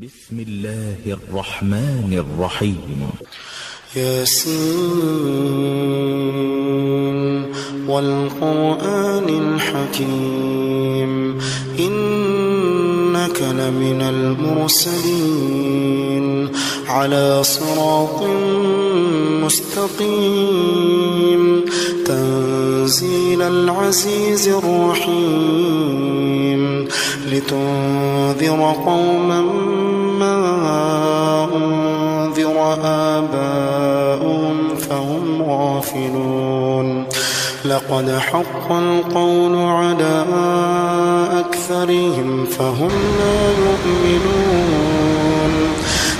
بسم الله الرحمن الرحيم. ياسين والقرآن الحكيم إنك لمن المرسلين على صراط مستقيم تنزيل العزيز الرحيم لتنذر قوما ما أنذر آباؤهم فهم غافلون لقد حق القول على أكثرهم فهم لا يؤمنون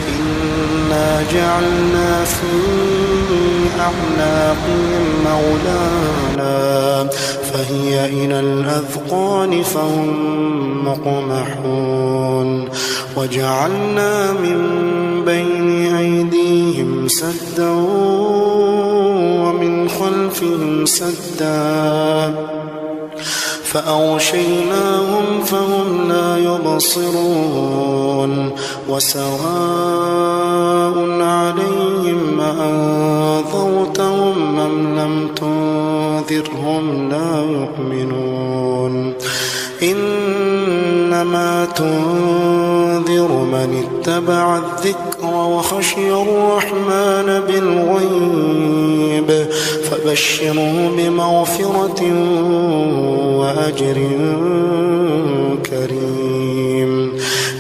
إنا جعلنا في أعناقهم مولانا فهي إلى الأذقان فهم مقمحون وجعلنا من بين أيديهم سدا ومن خلفهم سدا فأغشيناهم فهم لا يبصرون وسواء عليهم أأنذرتهم أم لم تنذرهم لا يؤمنون إنما تنذر من اتبع الذكر وخشي الرحمن بالغيب فبشره بمغفرة وأجر كريم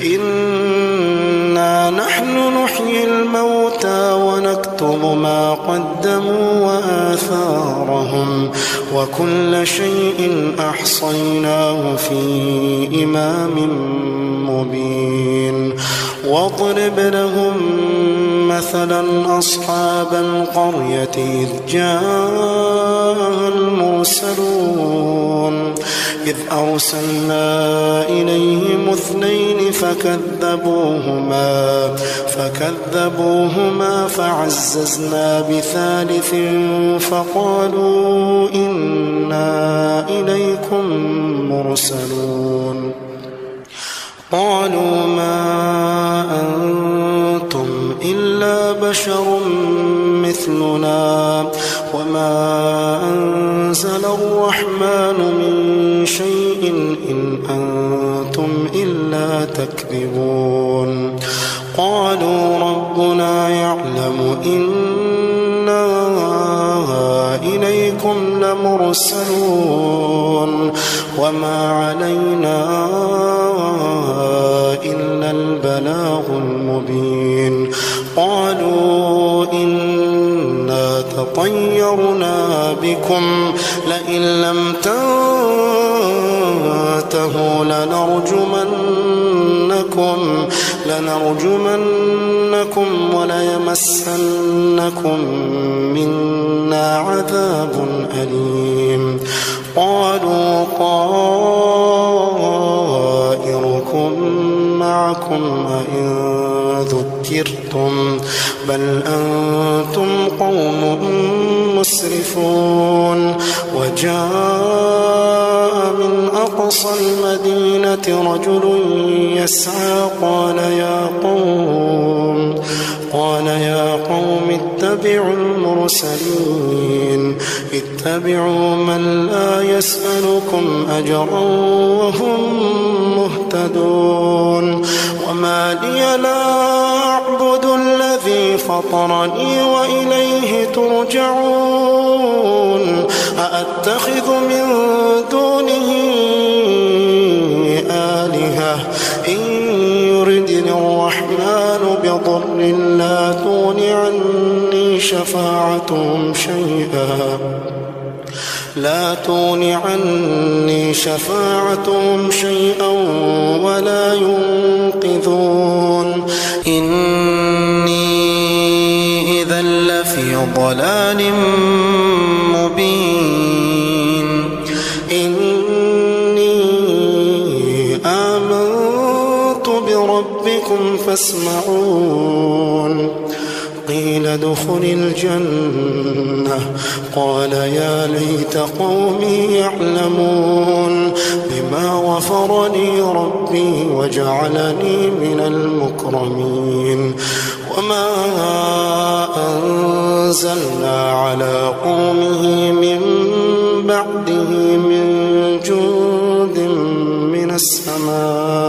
إنا نحن نحيي الموتى ونكتب ما قدموا وآثارهم وكل شيء أحصيناه في إمام مبين واضرب لهم مثلا أصحاب القرية إذ جاء المرسلون إذ أرسلنا إليهم اثنين فكذبوهما فعززنا بثالث فقالوا إنا إليكم مرسلون قالوا ما أنتم إلا بشر مثلنا وما أنزل الرحمن من شيء إن أنتم إلا تكذبون قالوا ربنا يعلم إنا إليكم لمرسلون وما علينا إلا البلاغ المبين قالوا إنا تطيرنا بكم لئن لم تنتهوا لنرجمنكم وليمسنكم منا عذاب أليم قالوا طائركم معكم أئن ذكرتم بل أنتم قوم مسرفون وجاء من أقصى المدينة رجل يسعى قال يا قوم اتبعوا المرسلين اتبعوا من لا يسألكم أجرا وهم مهتدون وما لي لا أعبد الذي فطرني وإليه ترجعون أأتخذ من دونه آلهة إن يردني الرحمن بضر لا تغن عني شفاعتهم شيئا ولا ينقذون إني إذا لفي ضلال مبين إني آمنت بربكم فاسمعون قيل ادخل الجنة قال يا ليت قومي يعلمون بما غفر لي ربي وجعلني من المكرمين وما أنزلنا على قومه من بعده من جند من السماء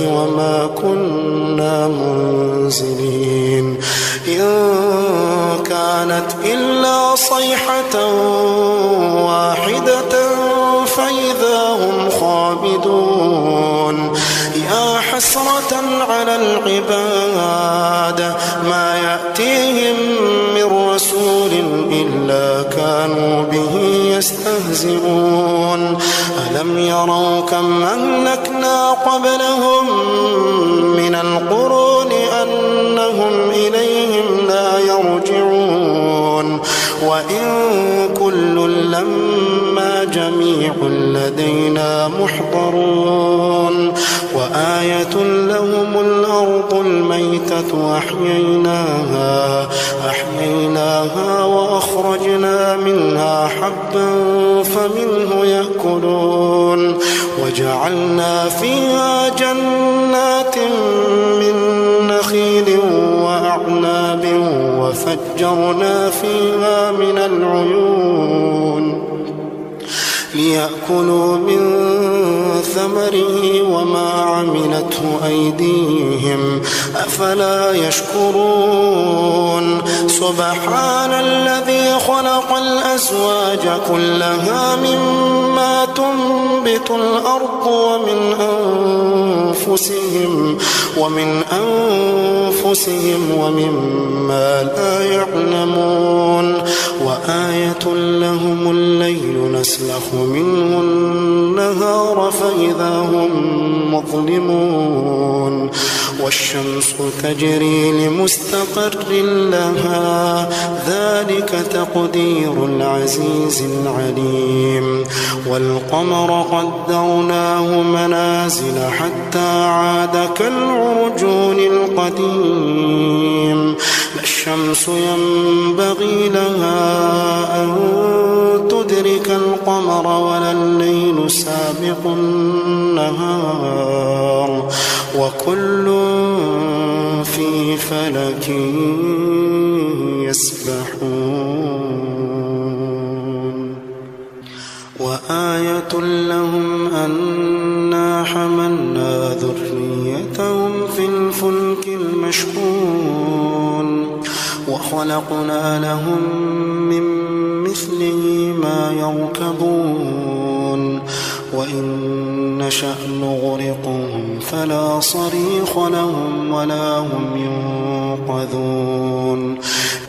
وما كنا منزلين إن كانت إلا صيحة واحدة فإذا هم خامدون يا حسرة على العباد ما يأتيهم من رسول إلا كانوا به يستهزئون ألم يروا كم أهلكنا قبلهم من القرون أنهم إليهم لا يرجعون وإن كل لما جميع لدينا محضرون وآية لهم الأرض الميتة أحييناها وأخرجنا منها حبا فمنه يأكلون وجعلنا فيها جنات من نخيل وأعناب وفجرنا فيها من العيون ليأكلوا من ثمره وما عملته أيديهم أفلا يشكرون سبحان الذي خلق الأزواج كلها مما تنبت الأرض ومن أنفسهم ومما لا يعلمون وآية لهم الليل نسلخ منه النهار فإذا هم مظلمون والشمس تجري لمستقر لها ذلك تقدير العزيز العليم والقمر قدرناه منازل حتى عاد كالعرجون القديم لا الشمس ينبغي لها أن تدرك القمر ولا الليل سابق النهار وكل في فلك يسبحون وآية لهم أنا حملنا ذريتهم في الفلك المشحون وخلقنا لهم من مثله ما يركبون وإن نشأ نغرقهم فلا صريخ لهم ولا هم ينقذون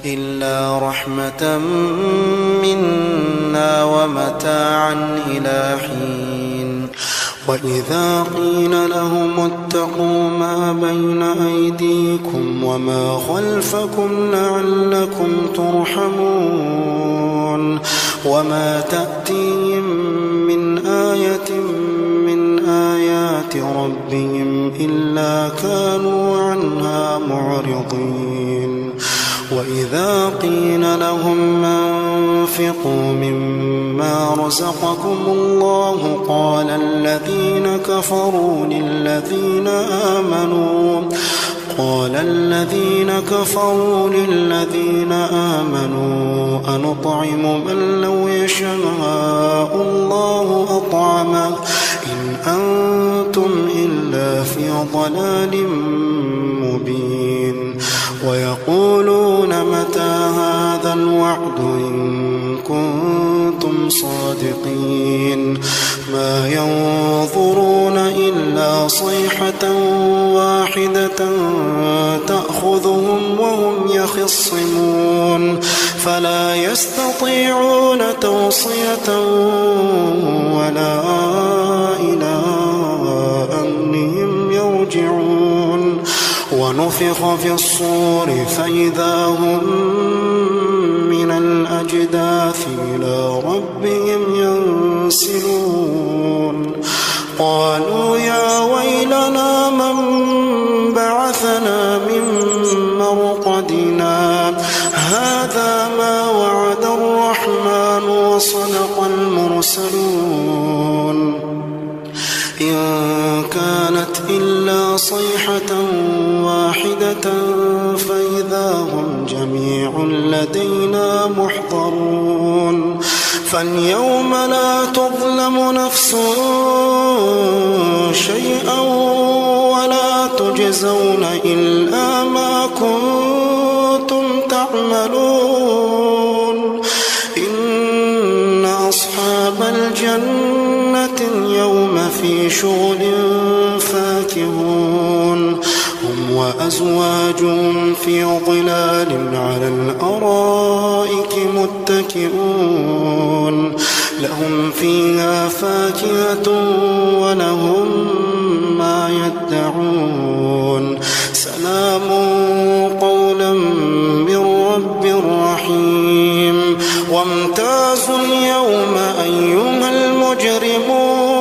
إلا رحمة منا ومتاعا إلى حين وإذا قيل لهم اتقوا ما بين أيديكم وما خلفكم لعلكم ترحمون وما تأتيهم من آية من آيات ربهم إلا كانوا عنها معرضين وإذا قيل لهم أنفقوا مما رزقكم الله قال الذين كفروا للذين آمنوا أنطعم من لو يشاء الله أطعمه إن أنتم إلا في ضلال مبين ويقولون متى هذا الوعد إن كنتم صادقين ما ينظرون إلا صيحة واحدة تأخذهم وهم يخصمون فلا يستطيعون توصية ولا إلى أهلهم يرجعون ونفخ في الصور فإذا هم من الأجداث إلى ربهم ينسلون قالوا يا ويلنا فإذا هم جميع لدينا محضرون فاليوم لا تظلم نفس شيئا ولا تجزون إلا ما كنتم تعملون إن أصحاب الجنة اليوم في شغل فاكهون هم وأزواجهم في ظلال على الأرائك متكئون لهم فيها فاكهة ولهم ما يدعون سلام قولا من رب رحيم وامتازوا اليوم أيها المجرمون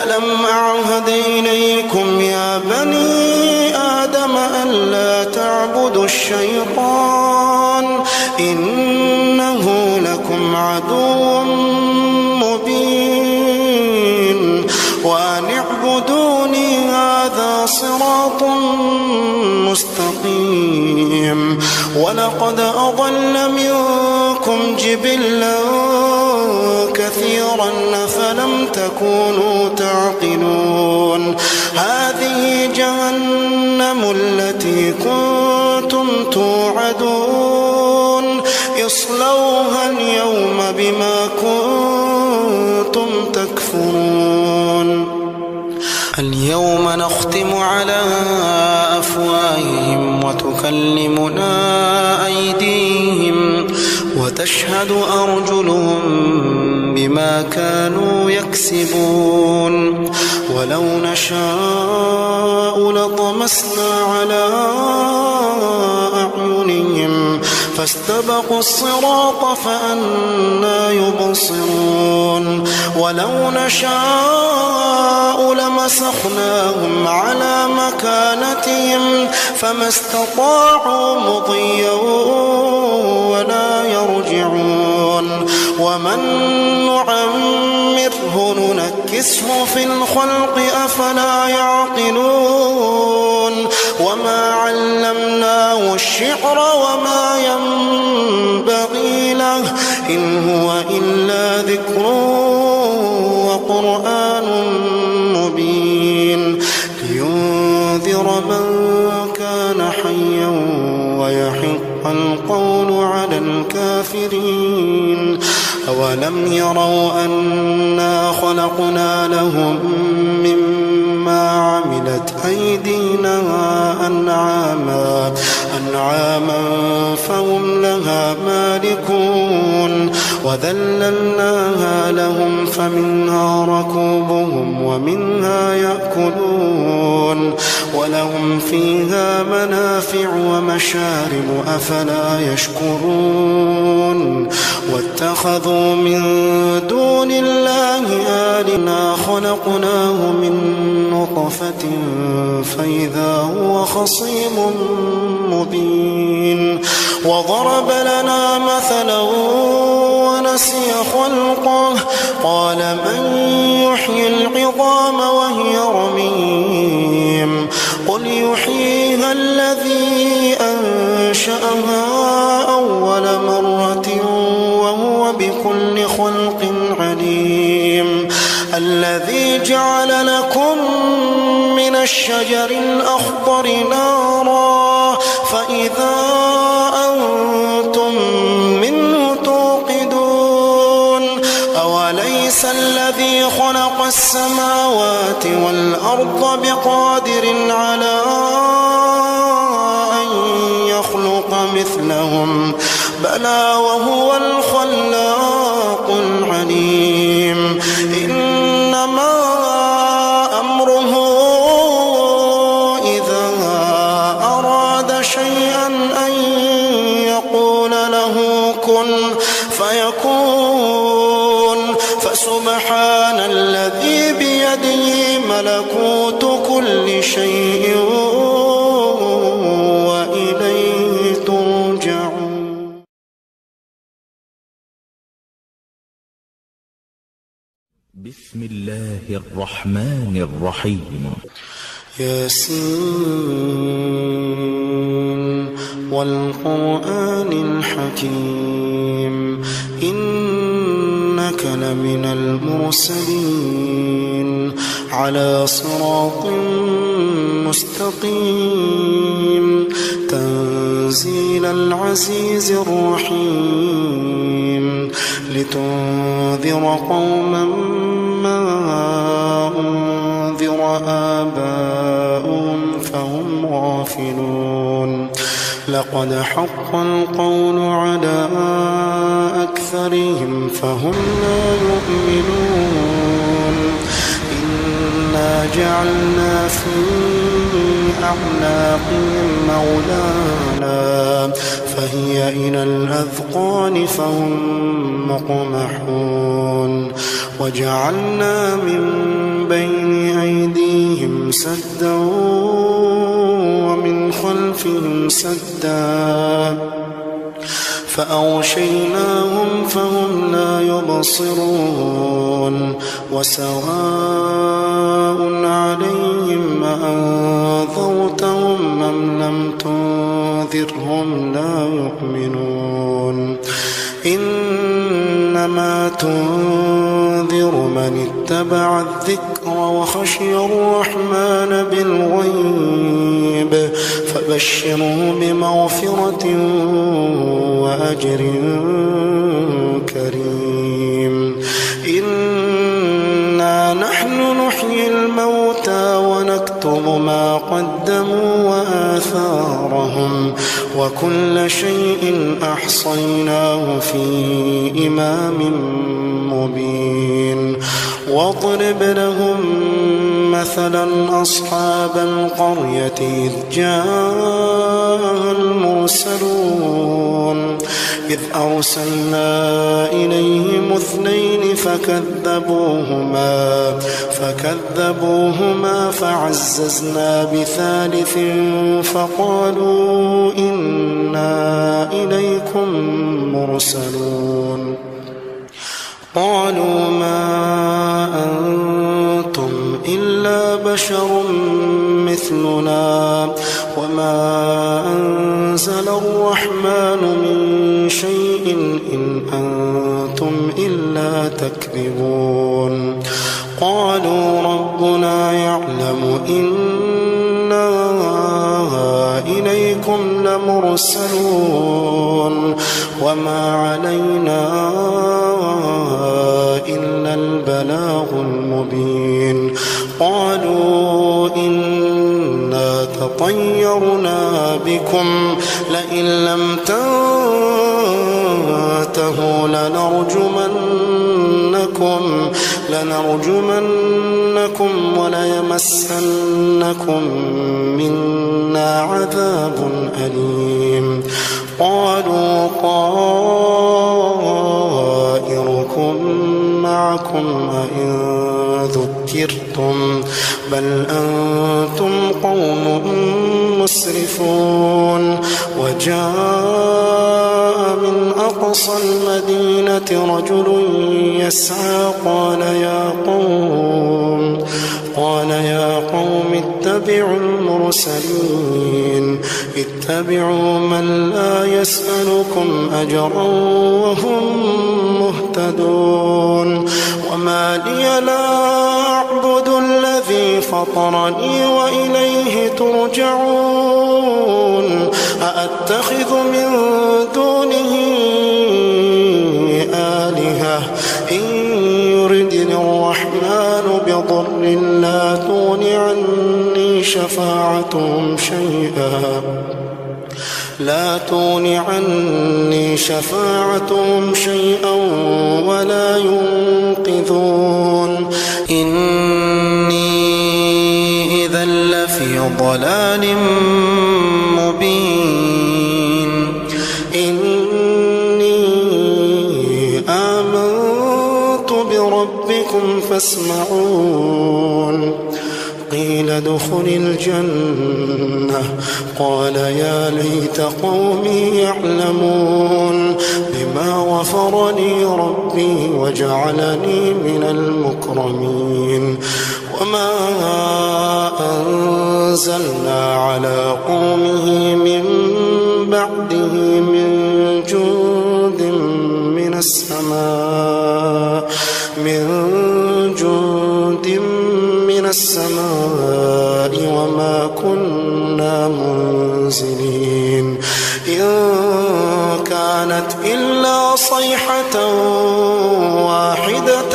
ألم أعهد إليكم يا بني آدم ألا تعبدوا الشيطان إنه لكم عدو مبين وأن اعبدوني هذا صراط مستقيم ولقد أضل منكم جبلا كثيرا فلم تكونوا تعقلون هذه جهنم التي كنتم توعدون اصلوها اليوم بما كنتم تكفرون اليوم نختم على أفواههم وتكلمنا أيديهم وتشهد أرجلهم بما كانوا يكسبون ولو نشاء لطمسنا على أعينهم فاستبقوا الصراط فأنى يبصرون ولو نشاء لمسخناهم على مكانتهم فما استطاعوا مضيا ولا يرجعون ومن نعمره ننكسه في الخلق أفلا يعقلون وما علمناه الشعر وما ينبغي له إن هو إلا ذكر وقرآن مبين لينذر من كان حيا ويحق القول على الكافرين أولم يروا أنا خلقنا لهم مما عملت أيدينا أنعاما فهم لها مالكون وذللناها لهم فمنها ركوبهم ومنها يأكلون ولهم فيها منافع ومشارب أفلا يشكرون واتخذوا من دون الله آلهة خلقناه من نطفة فإذا هو خصيم مبين وضرب لنا مثلا ونسي خلقه قال من يحيي العظام وهي رميم قل يحييها الذي أنشأها أول مرة وهو بكل خلق عليم الذي جعل لكم من الشجر الأخضر نارا فإذا أنتم منه توقدون أوليس الذي خلق السماوات والأرض بقادر على أن يخلق مثلهم بلى وهو الخلاق العليم إنما أمره إذا أراد شيئا أن يقول له كن فيكون فسبحان الذي بيده ملكوت كل شيء وإليه ترجعون. بسم الله الرحمن الرحيم. ياسين والقرآن الحكيم إنك لمن المرسلين على صراط مستقيم تنزيل العزيز الرحيم لتنذر قوما ما أنذر آباؤهم فهم غافلون لقد حق القول على أكثرهم فهم لا يؤمنون إنا جعلنا في أعناقهم مولانا فهي إلى الأذقان فهم مقمحون وجعلنا من بين أيديهم سدا ومن خلفهم سدا فأغشيناهم فهم لا يبصرون وسواء عليهم أأنذرتهم أم لم تنذرهم لا يؤمنون إنما تنذر من اتبع الذكر وخشي الرحمن بالغيب فبشره بمغفرة وأجر كريم إنا نحن نحيي الموتى ونكتب ما قدموا وآثارهم وكل شيء أحصيناه في إمام مبين واضرب لهم مثلا أصحاب القرية إذ جاء المرسلون إذ أرسلنا إليهم اثنين فكذبوهما فعززنا بثالث فقالوا إنا إليكم مرسلون قالوا ما أنتم إلا بشر مثلنا وما أنزل الرحمن من شيء إن أنتم إلا تكذبون قالوا ربنا يعلم إنا إليكم لمرسلون وما علينا إلا البلاغ المبين قالوا إنا تطيرنا بكم لئن لم تنتهوا لنرجمنكم وليمسنكم منا عذاب أليم قالوا طائركم معكم أئن ذكرتم بل أنتم قوم مسرفون وجاء من أقصى المدينة رجل يسعى قال يا قوم اتبعوا المرسلين اتبعوا من لا يسألكم أجرا وهم مهتدون وما لي لا أعبد الذي فطرني وإليه ترجعون أأتخذ من دونه آلهة إن يردني الرحمن بضر لا تغن عني شفاعتهم شيئا ولا ينقذون إني إذا لفي ضلال مبين إني آمنت بربكم فاسمعون قيل ادخل الجنة قال يا ليت قومي يعلمون بما غفر لي ربي وجعلني من المكرمين وما أنزلنا على قومه من بعده من جند من السماء وما كنا منزلين إن كانت إلا صيحة واحدة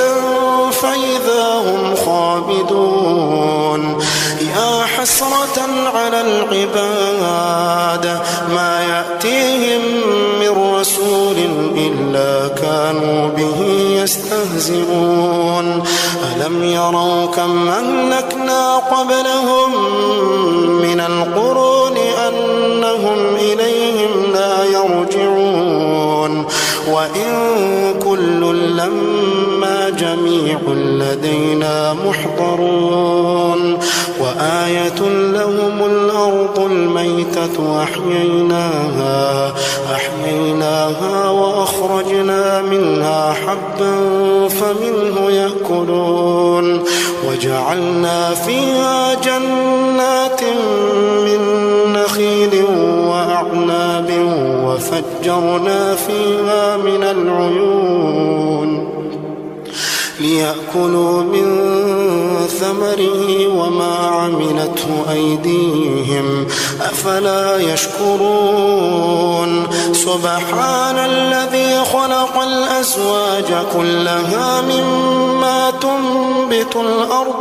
فإذا هم خامدون يا حسرة على العباد ما يأتيهم من رسول إلا كانوا به يستهزئون ألم يروا كم أهلكنا قبلهم من القرون أنهم إليهم لا يرجعون وإن كل لما جميع لدينا محضرون وآية لهم الأرض الميتة أحييناها وأخرجنا منها حبا فمنه يأكلون وجعلنا فيها جنات من نخيل وأعناب وفجرنا فيها من العيون ليأكلوا من ثمره وما عملته أيديهم أفلا يشكرون سبحان الذي خلق الأزواج كلها مما تنبت الأرض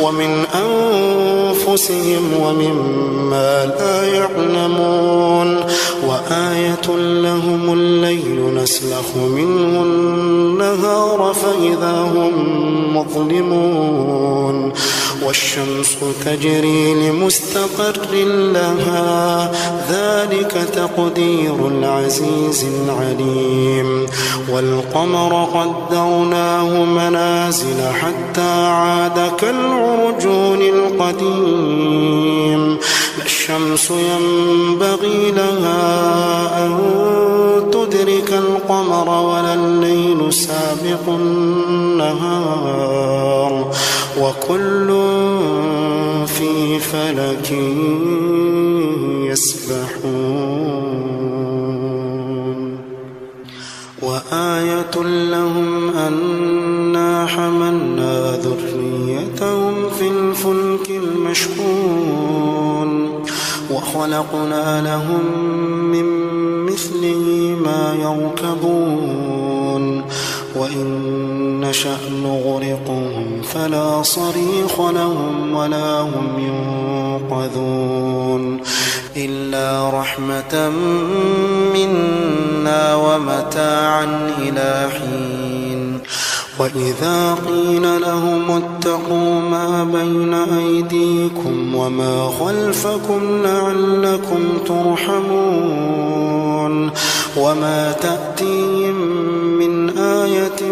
ومن أنفسهم ومما لا يعلمون وآية لهم الليل نسلخ منه النهار فإذا هم مظلمون والشمس تجري لمستقر لها ذلك تقدير العزيز العليم والقمر قدرناه منازل حتى عاد كالعرجون القديم لا الشمس ينبغي لها أن تدرك القمر ولا الليل سابق النهار وكل في فلك يسبحون وآية لهم أنا حملنا ذريتهم في الفلك المشحون وخلقنا لهم من مثله ما يركبون وإن نشأ نغرقهم فلا صريخ لهم ولا هم ينقذون إلا رحمة منا ومتاعا إلى حين وإذا قيل لهم اتقوا ما بين أيديكم وما خلفكم لعلكم ترحمون وما تأتيهم من آية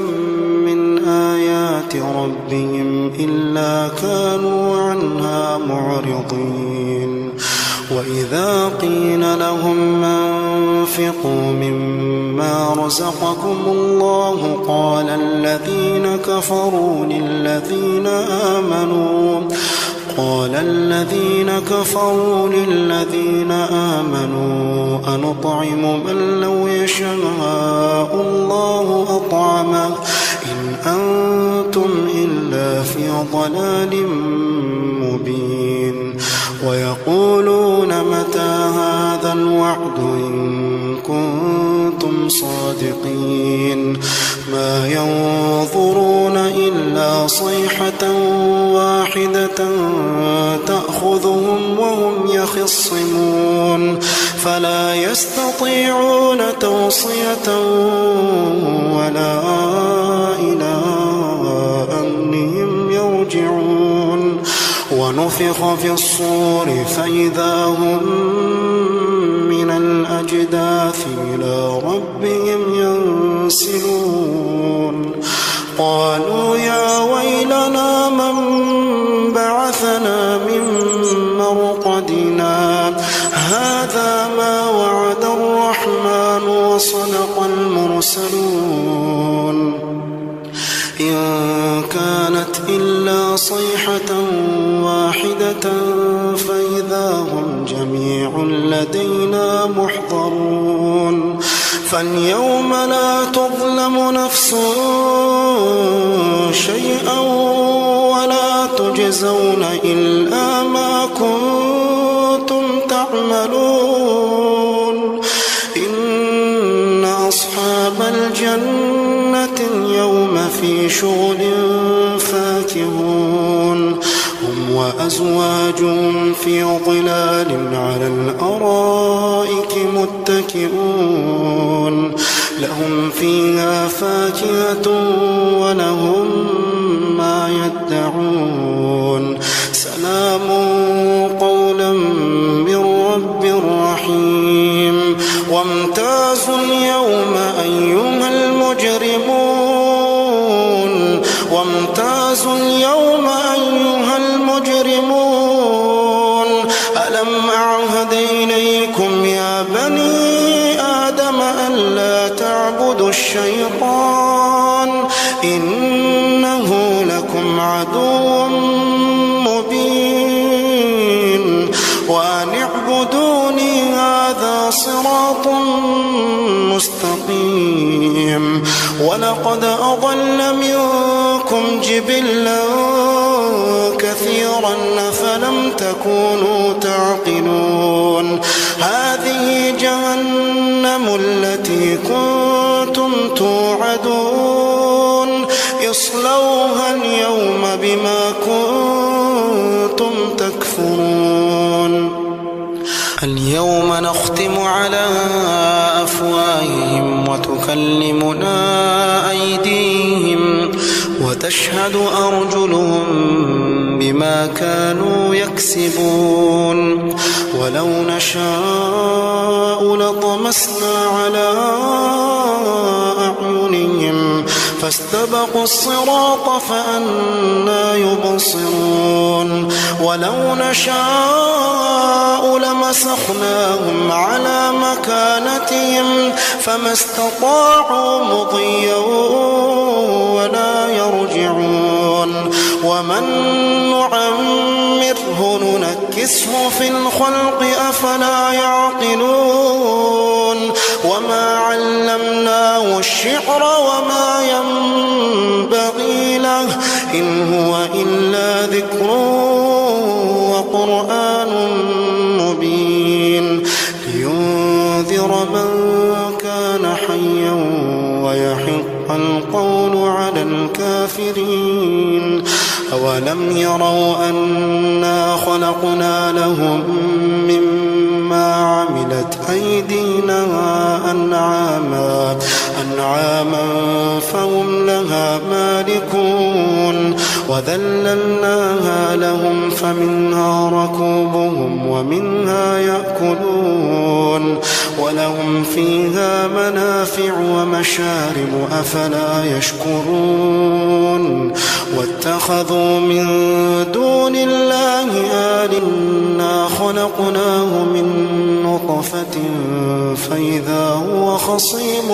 من آيات ربهم إلا كانوا عنها معرضين وإذا قيل لهم أنفقوا مما رزقكم الله قال الذين كفروا للذين آمنوا أنطعم من لو يشاء الله أطعمه إن أنتم إلا في ضلال مبين ويقولون متى هذا الوعد إن كنتم صادقين ما ينظرون إلا صيحة واحدة تأخذهم وهم يخصمون فلا يستطيعون توصية ولا إلى أهلهم يرجعون ونفخ في الصور فإذا هم من الأجداث إلى ربهم ينسلون قالوا يا ويلنا من بعثنا من مرقدنا هذا ما وعد الرحمن المرسلون إن كانت إلا صيحة واحدة فإذا هم جميع لدينا محضرون فاليوم لا تظلم نفس شيئا ولا تجزون إلا ما كنتم تعملون إن أصحاب الجنة اليوم في شغل فاكهون هم وأزواجهم في ظلال على الأرائك متكئون لهم فيها فاكهة ولهم ما يدعون سلام قولا من رب رحيم وامتازوا اليوم أيها المجرمون وامتازوا اليوم أيها المجرمون ألم أعهد إليكم يا بني آدم ألا تعبدوا الشيطان إنه لكم عدو مبين وأن اعبدوني هذا صراط مستقيم ولقد أضل منكم جبلا كثيرا أفلم تكونوا تعقلون هذه جهنم التي كنتم توعدون اصلوها اليوم بما كنتم تكفرون اليوم نختم على أفواههم وتكلمنا أيديهم وتشهد أرجلهم بما كانوا يكسبون ولو نشاء لطمسنا على أعينهم فاستبقوا الصراط فأنى يبصرون ولو نشاء لمسخناهم على مكانتهم فما استطاعوا مضيا ولا يرجعون ومن نعمره ننكسه في الخلق أفلا يعقلون وما علمناه الشعر وما ينبغي له إن هو إلا ذكر وقرآن مبين لينذر من كان حيا ويحق القول على الكافرين أولم يروا أنا خلقنا لهم مما عملت أيدينا أنعاما فهم لها مالكون وذللناها لهم فمنها ركوبهم ومنها يأكلون ولهم فيها منافع ومشارب أفلا يشكرون واتخذوا من دون الله آلهة خلقناه من نطفة فإذا هو خصيم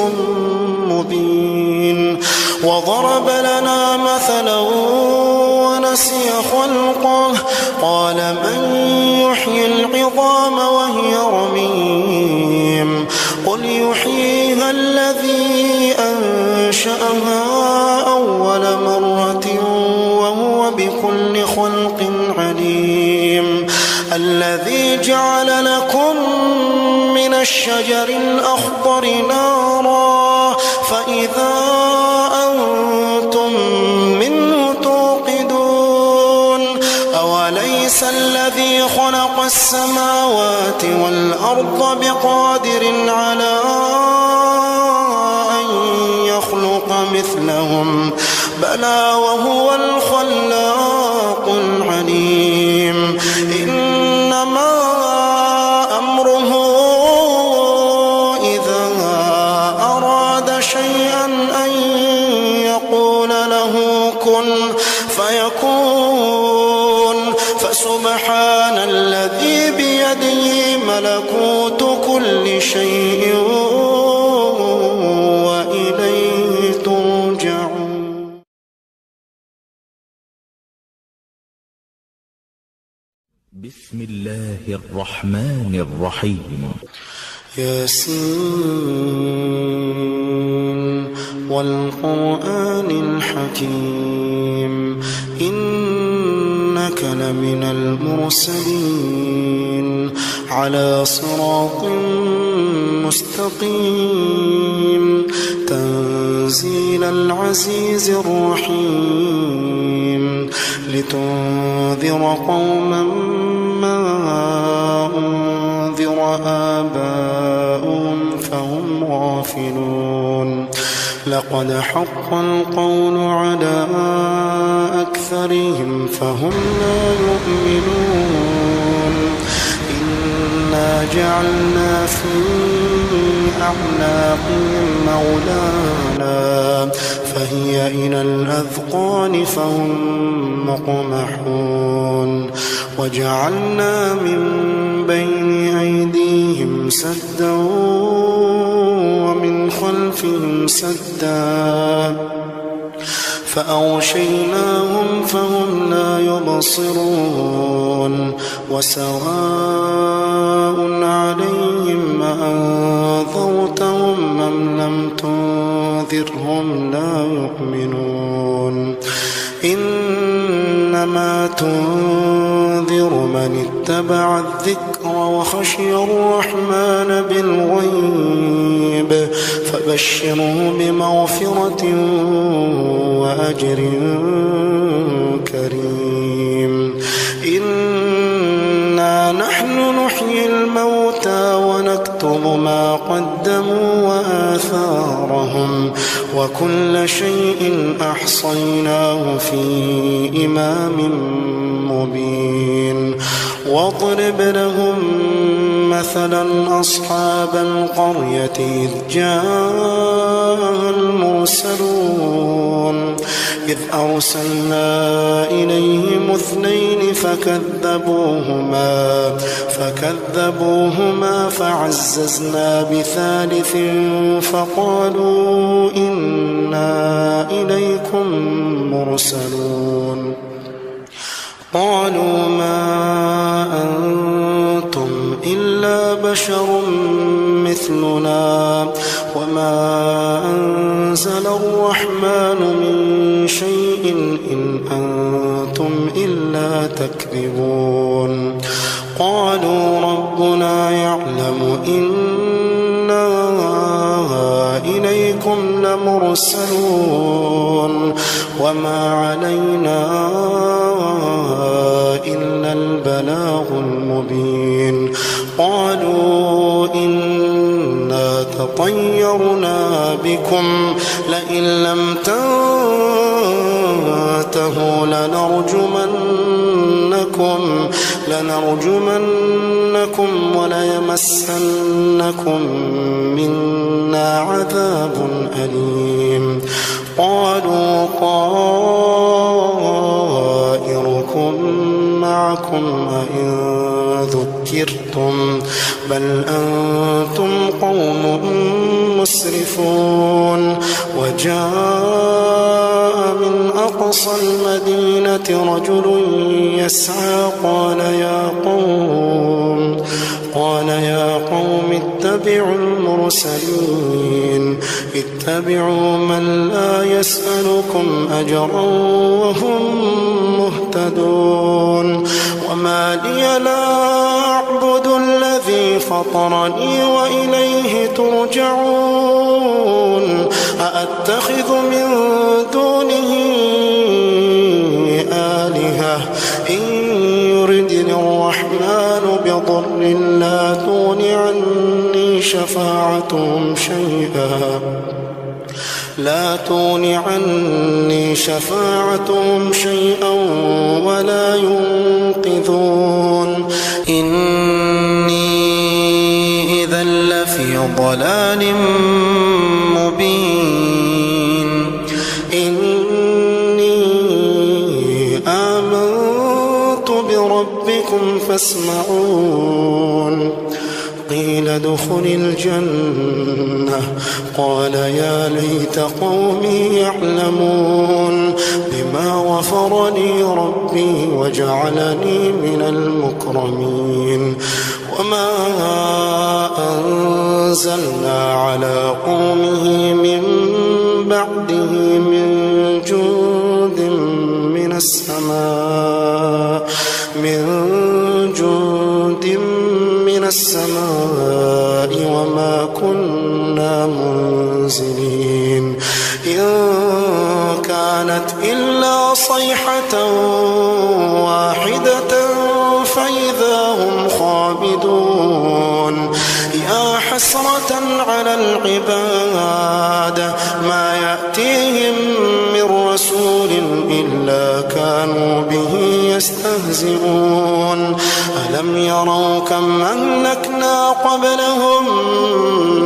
مبين وضرب لنا مثلا ونسي خلقه قال من يحيي العظام وهي رميم قل يحييها الذي أنشأها أول مرة وهو بكل خلق عليم الذي جعل لكم من الشجر الأخضر نارا فإذا أنتم منه توقدون أوليس الذي خلق السماوات والأرض بقادر على أن يخلق مثلهم بلى وهو الخلاق العليم إنما أمره إذا أراد شيئا أن يقول له كن فيكون فسبحان الذي بيده ملكوت كل شيء وإليه بسم الله الرحمن الرحيم ياسين والقرآن الحكيم إنك لمن المرسلين على صراط مستقيم تنزيل العزيز الرحيم لتنذر قوما ما أنذر آباؤهم فهم غافلون لقد حق القول على أكثرهم فهم لا يؤمنون إنا جعلنا في أعناقهم مولانا فهي إلى الأذقان فهم مقمحون وجعلنا من بين أيديهم سدا ومن خلفهم سدا فأغشيناهم فهم لا يبصرون وسواء عليهم أنذرتهم أم لم تنذرهم لا يؤمنون إنما تنذر من اتبع الذكر وخشي الرحمن بالغيب فبشره بمغفرة وأجر كريم إنا نحن نحيي الموتى ونكتب ما قدموا وآثارهم وكل شيء أحصيناه في إمام مبين واضرب لهم مثلا أصحاب القرية إذ جاء المرسلون إذ أرسلنا إليهم اثنين فكذبوهما فعززنا بثالث فقالوا إنا إليكم مرسلون قالوا ما أنتم إلا بشر مثلنا وما أنزل الرحمن من شيء إن أنتم إلا تكذبون قالوا ربنا يعلم إنا إليكم لمرسلون وما علينا إلا البلاغ المبين قالوا إنا تطيرنا بكم لئن لم تنتهوا لنرجمنكم وليمسنكم منا عذاب أليم قالوا طائركم معكم أئن ذكرتم بل أنتم قوم مسرفون وجاء من أقصى المدينة رجل يسعى قال يا قوم اتبعوا المرسلين اتبعوا من لا يسألكم أجرا وهم مهتدون وما لي لا أعبد الذي فطرني وإليه ترجعون أأتخذ من دونه آلهة إن يردني الرحمن بضر لا تغن عني شفاعتهم شيئا ولا ينقذون إني إذا لفي ضلال مبين إني آمنت بربكم فاسمعون قيل قيل ادخل الجنة قال يا ليت قومي يعلمون بما غفر لي ربي وجعلني من المكرمين وما أنزلنا على قومه من بعده من جند من السماء وما كنا منزلين إن كانت إلا صيحة واحدة فإذا هم خامدون يا حسرة على العباد ما يأتيهم من رسول إلا كانوا به يستهزئون ألم يروا كم أهلكنا قبلهم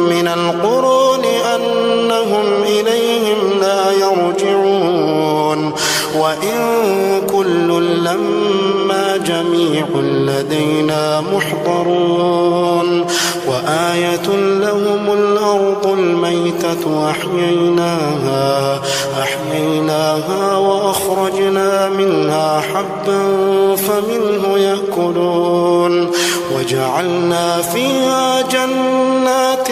من القرون أنهم إليهم لا يرجعون وإن كل لما جميع لدينا محضرون وآية لهم الأرض الميتة أحييناها وأخرجنا منها حبا فمنه يأكلون وجعلنا فيها جنات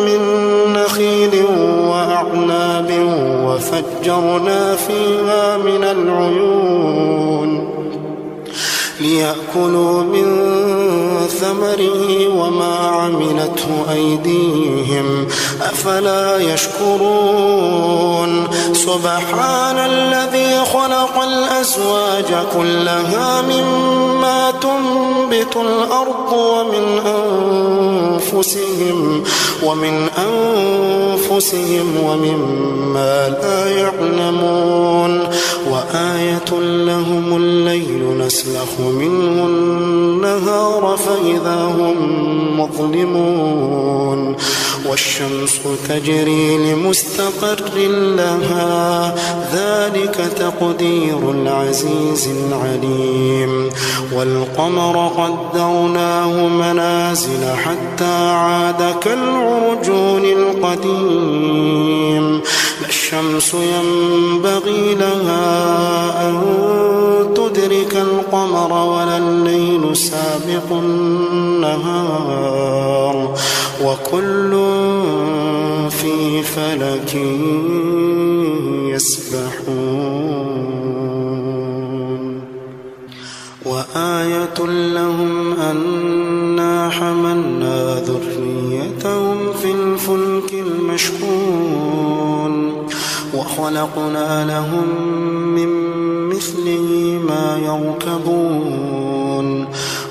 من نخيل وأعناب وفجرنا فيها من العيون ليأكلوا من ثمره وما عملته أيديهم أفلا يشكرون سبحان الذي خلق الأزواج كلها مما تنبت الأرض ومن أنفسهم ومما لا يعلمون وآية لهم الليل نسلخ منه النهار فإذا هم مظلمون والشمس تجري لمستقر لها ذلك تقدير العزيز العليم والقمر قدرناه منازل حتى عاد كالعرجون القديم لا الشمس ينبغي لها أن تدرك القمر ولا الليل سابق النهار وكل في فلك يسبحون وآية لهم أنا حملنا ذريتهم في الفلك المشحون وخلقنا لهم من مثله ما يركبون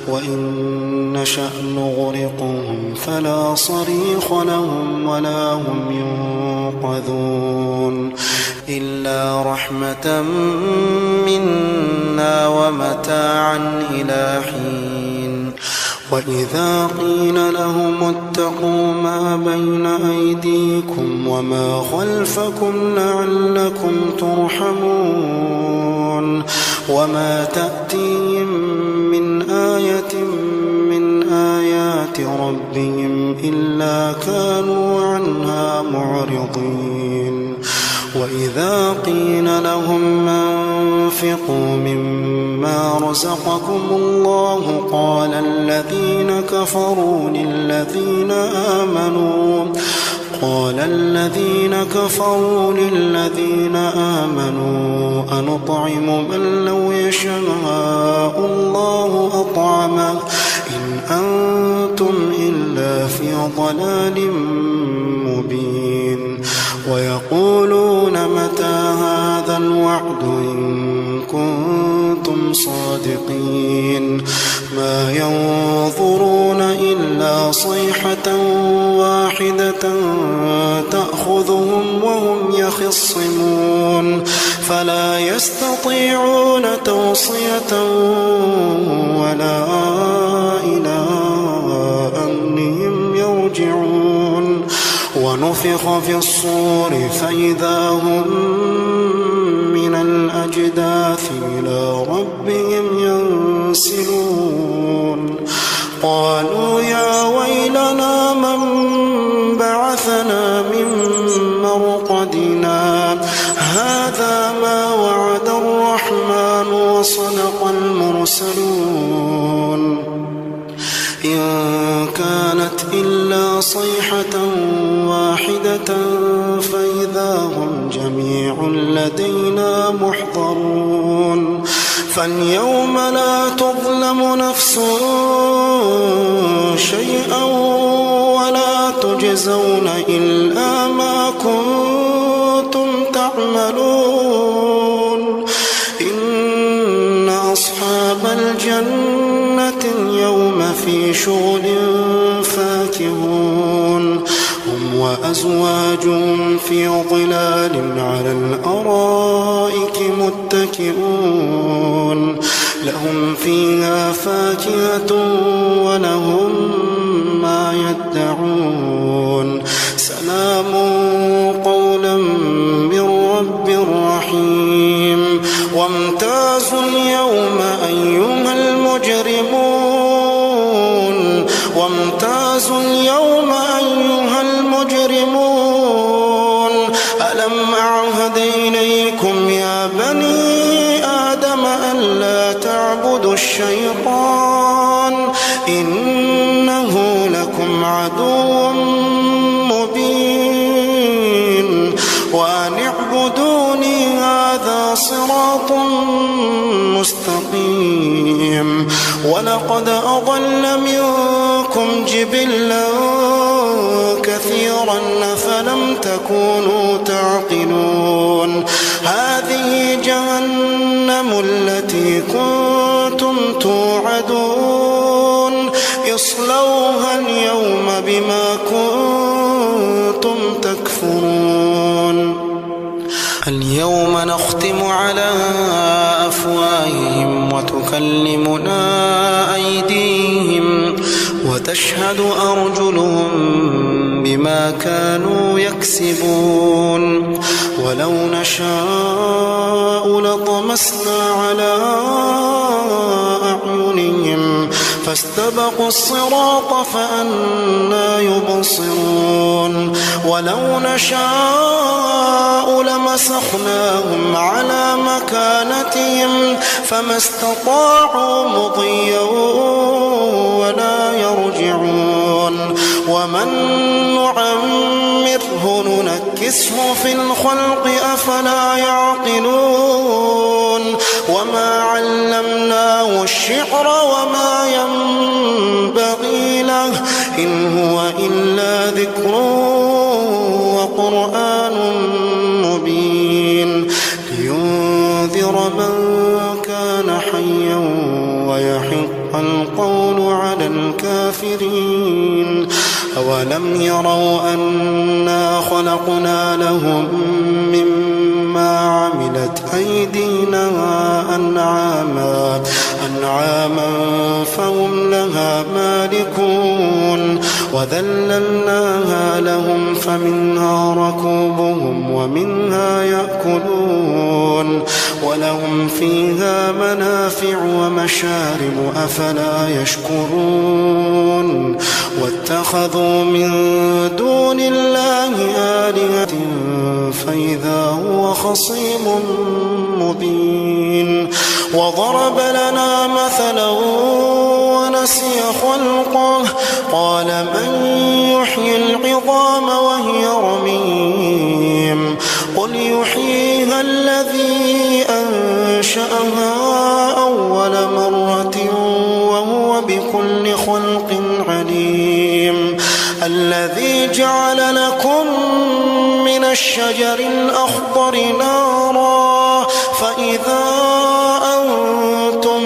وإن نشأ نغرقهم فلا صريخ لهم ولا هم ينقذون إلا رحمة منا ومتاعا إلى حين وإذا قيل لهم اتقوا ما بين أيديكم وما خلفكم لعلكم ترحمون وما تأتيهم من آية من آيات ربهم إلا كانوا عنها معرضين وإذا قيل لهم أنفقوا مما رزقكم الله قال الذين كفروا للذين آمنوا أنطعم من لو يشاء الله أطعمه إن أنتم إلا في ضلال مبين ويقولون متى هذا الوعد إن كنتم صادقين ما ينظرون إلا صيحة واحدة تأخذهم وهم يخصمون فلا يستطيعون توصية ولا إلى أهلهم يرجعون ونفخ في الصور فإذا هم من الأجداث إلى ربهم ينسلون قالوا يا ويلنا وعدنا هذا ما وعد الرحمن وصدق المرسلون إن كانت إلا صيحة واحدة فإذا هم جميع لدينا محضرون فاليوم لا تظلم نفس شيئا ولا تجزون إلا ما كنتم تعملون إن أصحاب الجنة اليوم في شغل فاكهون هم وأزواجهم في ظلال على الأرائك متكئون لهم فيها فاكهة ولهم ما يدعون سلام قولا من رب رحيم وامتازوا اليوم أيها المجرمون وامتازوا اليوم أيها المجرمون ألم أعهد إليكم يا بني آدم ألا تعبدوا الشيطان إنه لكم عدو مبين وأن اعبدوني هذا صراط مستقيم ولقد أضل منكم جبلا كثيرا أفلم تكونوا تعقلون هذه جهنم التي كنتم توعدون اصلوها اليوم بما كنتم تكفرون اليوم نختم على أفواههم وتكلمنا أيديهم وتشهد أرجلهم بما كانوا يكسبون ولو نشاء لطمسنا على أعينهم فاستبقوا الصراط فأنى يبصرون ولو نشاء لمسخناهم على مكانتهم فما استطاعوا مضيا ولا يرجعون ومن نعمره ننكسه في الخلق أفلا يعقلون وما علمناه الشعر وما ينبغي له إن هو إلا ذكر وقرآن مبين لينذر من كان حيا ويحق القول على الكافرين أولم يروا أنا خلقنا لهم مما عملت أيدينا أنعاما فهم لها مالكون وذللناها لهم فمنها ركوبهم ومنها يأكلون ولهم فيها منافع ومشارب أفلا يشكرون واتخذوا من دون الله آلهة فإذا هو خصيم مبين وضرب لنا مثلا ونسي خلقه قال من يحيي العظام وهي رميم قل يحييها الذي أنشأها أول مرة وهو بكل خلق عليم الذي جعل لكم من الشجر الأخضر نارا فإذا أنتم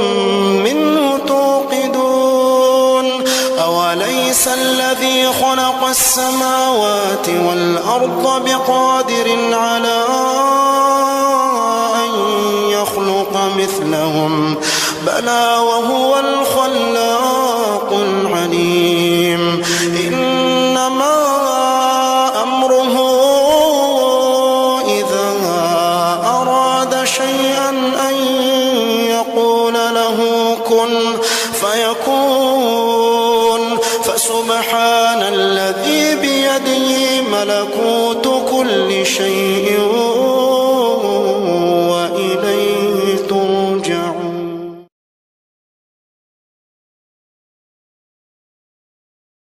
منه توقدون أوليس الذي خلق السماوات والأرض بقادر على أن يخلق مثلهم بلى وهو الخلاق العليم إنما أمره إذا أراد شيئا أن يقول له كن فيكون فسبحان الذي بيده ملكوت كل شيء